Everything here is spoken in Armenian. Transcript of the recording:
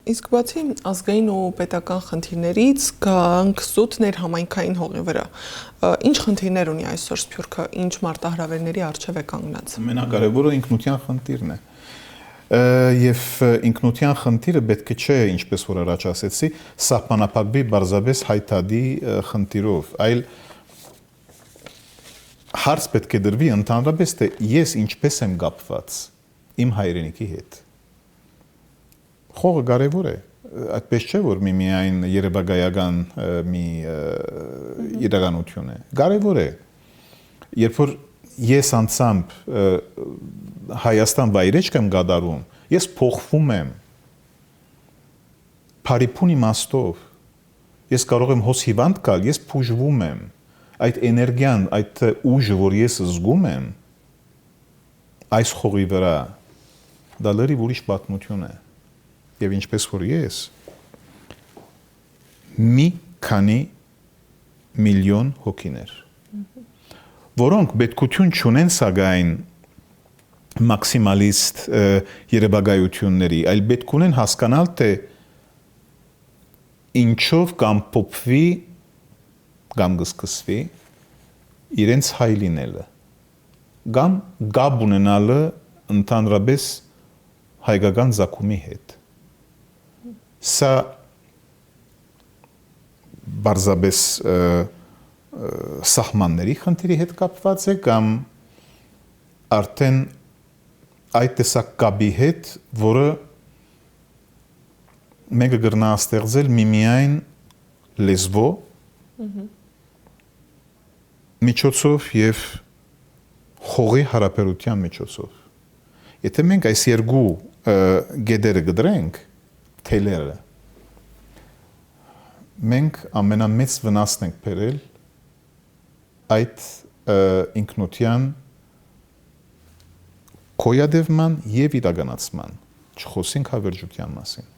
Իսկ բացի ազգային ու պետական խնդիրներից գանք զուտ ներհամայնքային հողի վրա։ Ինչ խնդիրներ ունի այսօր Սփյուռքը, ինչ մարտահրավերների առջև է կանգնած։ Ամենակարևորը ինքնության խնդիրն է։ Եվ ինքնության խնդիրը պետք չէ, ինչպես որ առաջ ասեցի, սահմանափակվի բարձրապես հայտարարի խնդիրով, այլ հարց պետք է դրվի ընդհանրապես, թե ես ինչպես եմ կապված իմ հայրենիքի հետ։ Խողը կարևոր է, այդպես չէ, որ միայն երևակայական մի իրականություն է, կարևոր է, երբ որ ես անցամբ Հայաստան վայրեջք եմ կատարում, ես փոխվում եմ փարիփուն իմաստով, ես կարող եմ հոս հիվանդ գալ, ես փուժվում եմ, այդ էներգիան, այդ ուժը, որ ես զգում եմ, այս խողի վրա, դա լրիվ ուրիշ պատմություն է, և ինչպես որ ես, մի քանի միլիոն հոգիներ, որոնք պետքություն չունեն սակայն մաքսիմալիստ երևակայությունների, այլ պետք ունեն հասկանալ, թե ինչով կամ փոփվի, կամ կսկսվի իրենց հայ լինելը, կամ գաբ ունենալը ընդհանրապես հայկական ծագումի հետ։ Սա բարձրապես սահմանների խնդիրի հետ կապված է կամ արդեն այդ տեսակ կապի հետ, որը մեկը կրնա ստեղծել միմիայն լեզվո միջոցով և հողի հարաբերության միջոցով։ Եթե մենք այս երկու գետերը կդրենք, թելերը, մենք ամենամեծ վնասն ենք բերել այդ ինքնության գոյատևման և իրականացման, չխոսենք հավերժության մասին։